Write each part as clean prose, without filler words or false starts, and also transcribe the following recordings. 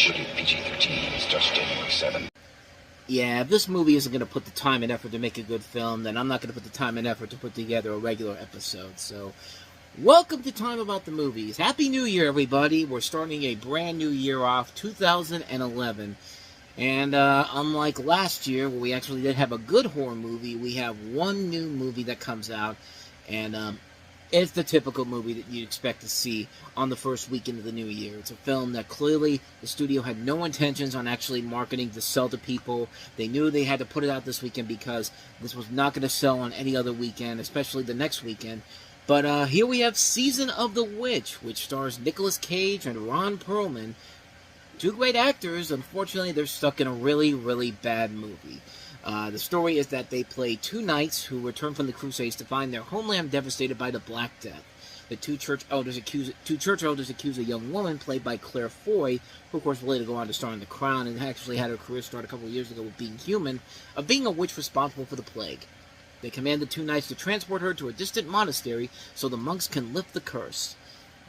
Rated PG-13, starts January 7th. Yeah, if this movie isn't going to put the time and effort to make a good film, then I'm not going to put the time and effort to put together a regular episode. So, welcome to Time About the Movies. Happy New Year, everybody. We're starting a brand new year off, 2011. And unlike last year, where we actually did have a good horror movie, we have one new movie that comes out. And it's the typical movie that you'd expect to see on the first weekend of the new year. It's a film that clearly the studio had no intentions on actually marketing to sell to people. They knew they had to put it out this weekend because this was not going to sell on any other weekend, especially the next weekend. But here we have Season of the Witch, which stars Nicolas Cage and Ron Perlman. Two great actors. Unfortunately, they're stuck in a really, really bad movie. The story is that they play two knights who return from the Crusades to find their homeland devastated by the Black Death. The two church elders accuse a young woman, played by Claire Foy, who of course will later go on to star in The Crown and actually had her career start a couple of years ago with Being Human, of being a witch responsible for the plague. They command the two knights to transport her to a distant monastery so the monks can lift the curse.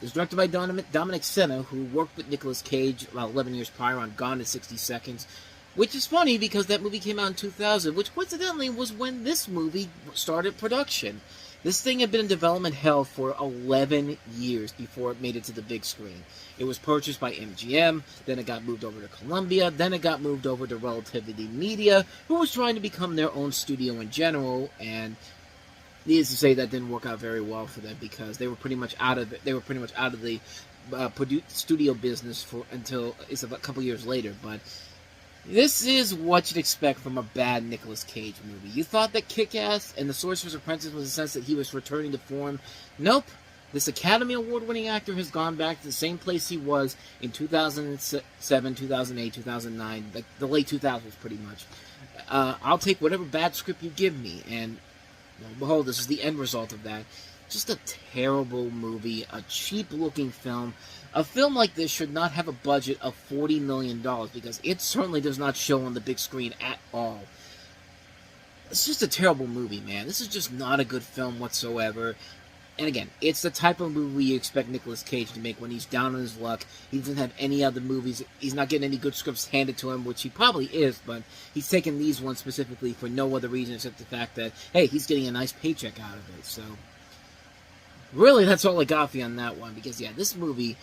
It's directed by Dominic Sena, who worked with Nicolas Cage about 11 years prior on Gone in 60 Seconds. Which is funny because that movie came out in 2000, which coincidentally was when this movie started production. This thing had been in development hell for 11 years before it made it to the big screen. It was purchased by MGM, then it got moved over to Columbia, then it got moved over to Relativity Media, who was trying to become their own studio in general, and needless to say that didn't work out very well for them because they were pretty much out of it. They were pretty much out of the studio business until it's a couple years later, but this is what you'd expect from a bad Nicolas Cage movie. You thought that Kick-Ass and The Sorcerer's Apprentice was a sense that he was returning to form. Nope. This Academy Award-winning actor has gone back to the same place he was in 2007, 2008, 2009, like the late 2000s pretty much. I'll take whatever bad script you give me, and lo and behold, this is the end result of that. Just a terrible movie, a cheap-looking film. A film like this should not have a budget of $40 million because it certainly does not show on the big screen at all. It's just a terrible movie, man. This is just not a good film whatsoever. And again, it's the type of movie you expect Nicolas Cage to make when he's down on his luck. He doesn't have any other movies. He's not getting any good scripts handed to him, which he probably is, but he's taking these ones specifically for no other reason except the fact that, hey, he's getting a nice paycheck out of it. So, really, that's all I got for you on that one because, yeah, this movie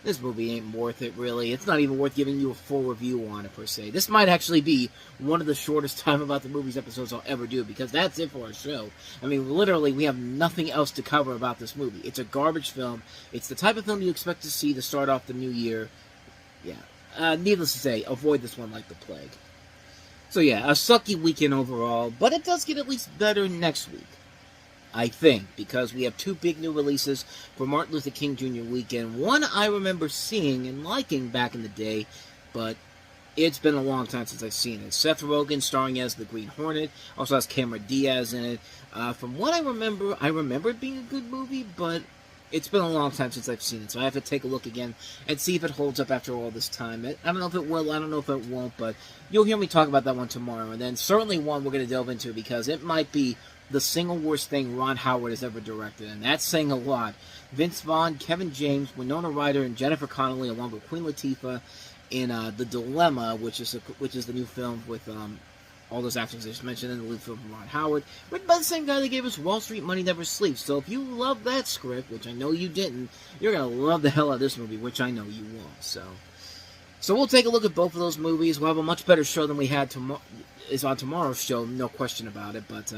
ain't worth it, really. It's not even worth giving you a full review on it, per se. This might actually be one of the shortest Time About the Movies episodes I'll ever do, because that's it for our show. I mean, literally, we have nothing else to cover about this movie. It's a garbage film. It's the type of film you expect to see to start off the new year. Yeah. Needless to say, avoid this one like the plague. So yeah, a sucky weekend overall, but it does get at least better next week. I think, because we have two big new releases for Martin Luther King Jr. weekend. One I remember seeing and liking back in the day, but it's been a long time since I've seen it. Seth Rogen starring as the Green Hornet, also has Cameron Diaz in it. From what I remember it being a good movie, but it's been a long time since I've seen it, so I have to take a look again and see if it holds up after all this time. I don't know if it will, I don't know if it won't, but you'll hear me talk about that one tomorrow, and then certainly one we're going to delve into because it might be the single worst thing Ron Howard has ever directed, and that's saying a lot. Vince Vaughn, Kevin James, Winona Ryder, and Jennifer Connelly, along with Queen Latifah, in The Dilemma, which is the new film with all those actors I just mentioned in the lead film from Ron Howard, written by the same guy that gave us Wall Street Money Never Sleeps. So if you love that script, which I know you didn't, you're going to love the hell out of this movie, which I know you will. So we'll take a look at both of those movies. We'll have a much better show than we had is on tomorrow's show, no question about it, but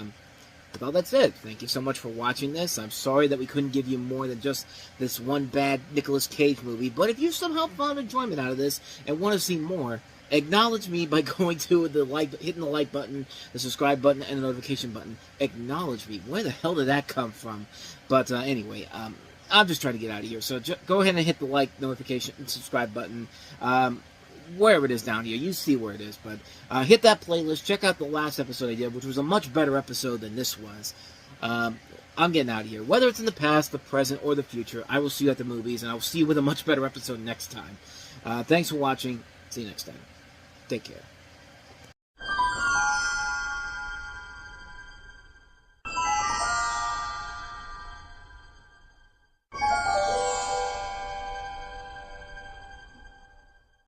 well, that's it. Thank you so much for watching this. I'm sorry that we couldn't give you more than just this one bad Nicolas Cage movie, but if you somehow found enjoyment out of this and want to see more, acknowledge me by going to hitting the like button, the subscribe button, and the notification button. Acknowledge me. Where the hell did that come from? But anyway, I'm just trying to get out of here, so go ahead and hit the like, notification, and subscribe button. Wherever it is down here, you see where it is, but hit that playlist, check out the last episode I did, which was a much better episode than this was. I'm getting out of here. Whether it's in the past, the present, or the future, I will see you at the movies, and I will see you with a much better episode next time. Thanks for watching. See you next time. Take care.